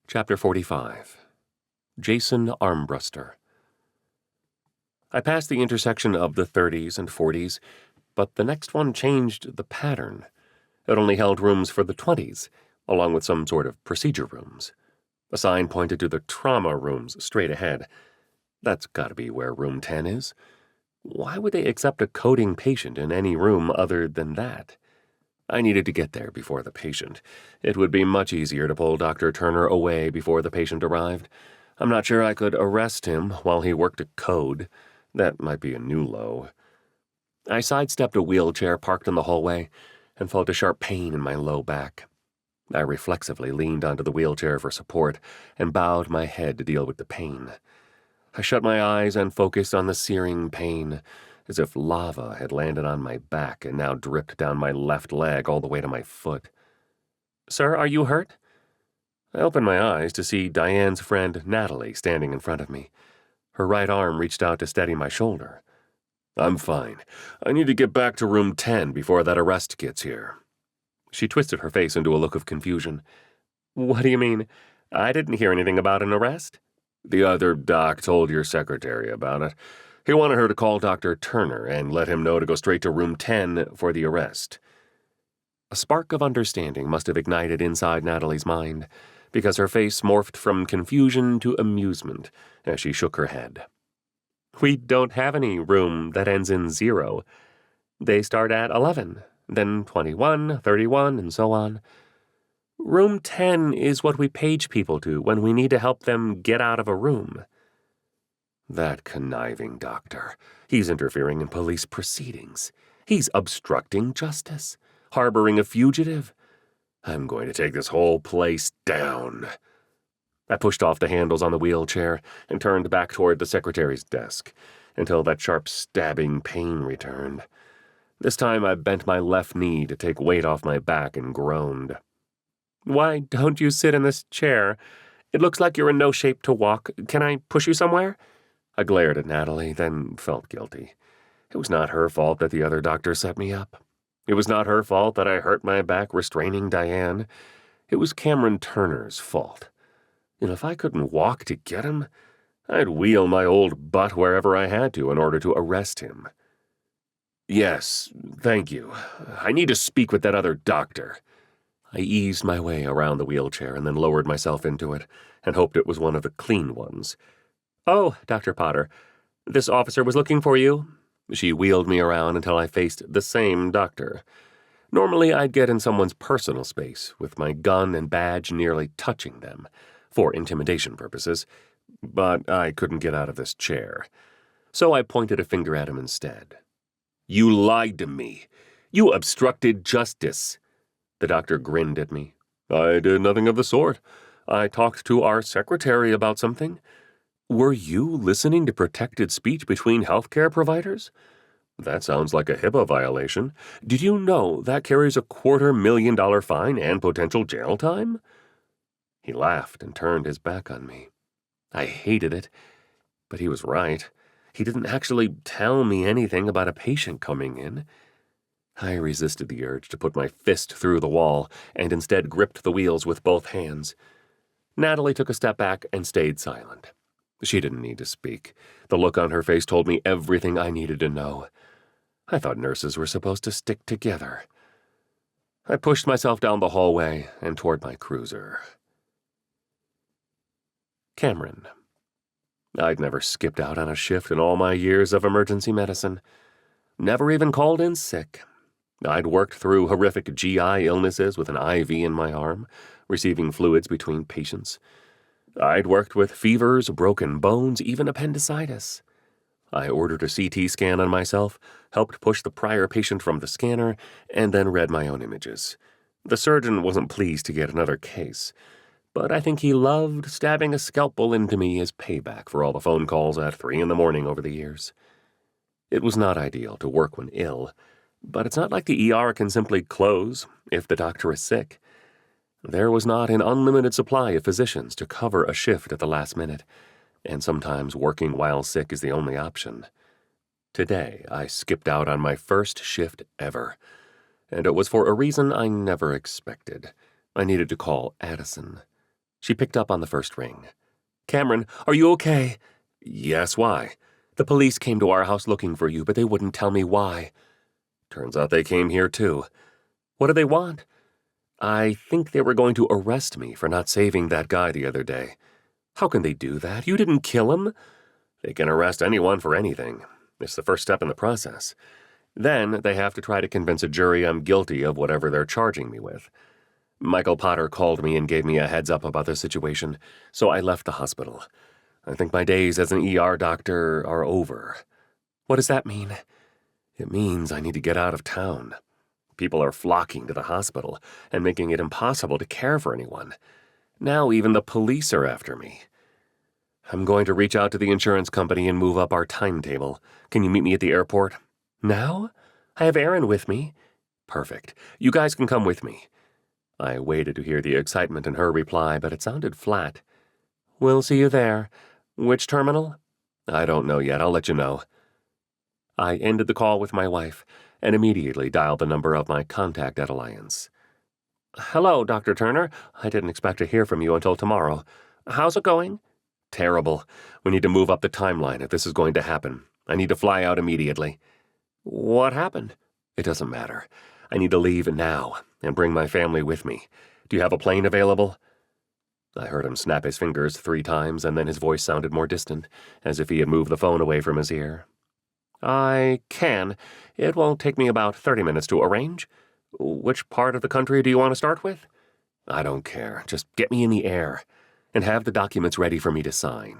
Chapter 45. Jason Armbruster. I passed the intersection of the 30s and 40s, but the next one changed the pattern. It only held rooms for the 20s, along with some sort of procedure rooms. A sign pointed to the trauma rooms straight ahead. That's got to be where room 10 is. Why would they accept a coding patient in any room other than that? I needed to get there before the patient. It would be much easier to pull Dr. Turner away before the patient arrived. I'm not sure I could arrest him while he worked a code. That might be a new low. I sidestepped a wheelchair parked in the hallway and felt a sharp pain in my low back. I reflexively leaned onto the wheelchair for support and bowed my head to deal with the pain. I shut my eyes and focused on the searing pain, as if lava had landed on my back and now dripped down my left leg all the way to my foot. "Sir, are you hurt?" I opened my eyes to see Diane's friend Natalie standing in front of me. Her right arm reached out to steady my shoulder. "I'm fine. I need to get back to room 10 before that arrest gets here." She twisted her face into a look of confusion. "What do you mean? I didn't hear anything about an arrest." "The other doc told your secretary about it. He wanted her to call Dr. Turner and let him know to go straight to room 10 for the arrest." A spark of understanding must have ignited inside Natalie's mind, because her face morphed from confusion to amusement as she shook her head. "We don't have any room that ends in 0. They start at 11, then 21, 31, and so on. Room 10 is what we page people to when we need to help them get out of a room." That conniving doctor. He's interfering in police proceedings. He's obstructing justice, harboring a fugitive. I'm going to take this whole place down. I pushed off the handles on the wheelchair and turned back toward the secretary's desk until that sharp stabbing pain returned. This time I bent my left knee to take weight off my back and groaned. "Why don't you sit in this chair? It looks like you're in no shape to walk. Can I push you somewhere?" I glared at Natalie, then felt guilty. It was not her fault that the other doctor set me up. It was not her fault that I hurt my back restraining Diane. It was Cameron Turner's fault. And if I couldn't walk to get him, I'd wheel my old butt wherever I had to in order to arrest him. "Yes, thank you. I need to speak with that other doctor." I eased my way around the wheelchair and then lowered myself into it and hoped it was one of the clean ones. "Oh, Dr. Potter, this officer was looking for you." She wheeled me around until I faced the same doctor. Normally, I'd get in someone's personal space, with my gun and badge nearly touching them, for intimidation purposes, but I couldn't get out of this chair. So I pointed a finger at him instead. "You lied to me. You obstructed justice." The doctor grinned at me. "I did nothing of the sort. I talked to our secretary about something." "Were you listening to protected speech between healthcare providers? That sounds like a HIPAA violation. Did you know that carries a $250,000 fine and potential jail time?" He laughed and turned his back on me. I hated it, but he was right. He didn't actually tell me anything about a patient coming in. I resisted the urge to put my fist through the wall and instead gripped the wheels with both hands. Natalie took a step back and stayed silent. She didn't need to speak. The look on her face told me everything I needed to know. I thought nurses were supposed to stick together. I pushed myself down the hallway and toward my cruiser. Cameron. I'd never skipped out on a shift in all my years of emergency medicine. Never even called in sick. I'd worked through horrific GI illnesses with an IV in my arm, receiving fluids between patients. I'd worked with fevers, broken bones, even appendicitis. I ordered a CT scan on myself, helped push the prior patient from the scanner, and then read my own images. The surgeon wasn't pleased to get another case, but I think he loved stabbing a scalpel into me as payback for all the phone calls at 3 a.m. over the years. It was not ideal to work when ill, but it's not like the ER can simply close if the doctor is sick. There was not an unlimited supply of physicians to cover a shift at the last minute, and sometimes working while sick is the only option. Today, I skipped out on my first shift ever, and it was for a reason I never expected. I needed to call Addison. She picked up on the first ring. "Cameron, are you okay?" "Yes, why?" "The police came to our house looking for you, but they wouldn't tell me why." "Turns out they came here too." "What do they want?" "I think they were going to arrest me for not saving that guy the other day." "How can they do that? You didn't kill him." "They can arrest anyone for anything. It's the first step in the process. Then they have to try to convince a jury I'm guilty of whatever they're charging me with." Michael Potter called me and gave me a heads up about the situation, so I left the hospital. I think my days as an ER doctor are over. "What does that mean?" "It means I need to get out of town. People are flocking to the hospital and making it impossible to care for anyone. Now even the police are after me. I'm going to reach out to the insurance company and move up our timetable. Can you meet me at the airport?" "Now? I have Aaron with me." "Perfect. You guys can come with me." I waited to hear the excitement in her reply, but it sounded flat. "We'll see you there. Which terminal?" "I don't know yet. I'll let you know." I ended the call with my wife and immediately dialed the number of my contact at Alliance. "Hello, Dr. Turner. I didn't expect to hear from you until tomorrow. How's it going?" "Terrible. We need to move up the timeline if this is going to happen. I need to fly out immediately." "What happened?" "It doesn't matter. I need to leave now and bring my family with me. Do you have a plane available?" I heard him snap his fingers 3 times, and then his voice sounded more distant, as if he had moved the phone away from his ear. "I can. It won't take me about 30 minutes to arrange. Which part of the country do you want to start with?" "I don't care. Just get me in the air, and have the documents ready for me to sign."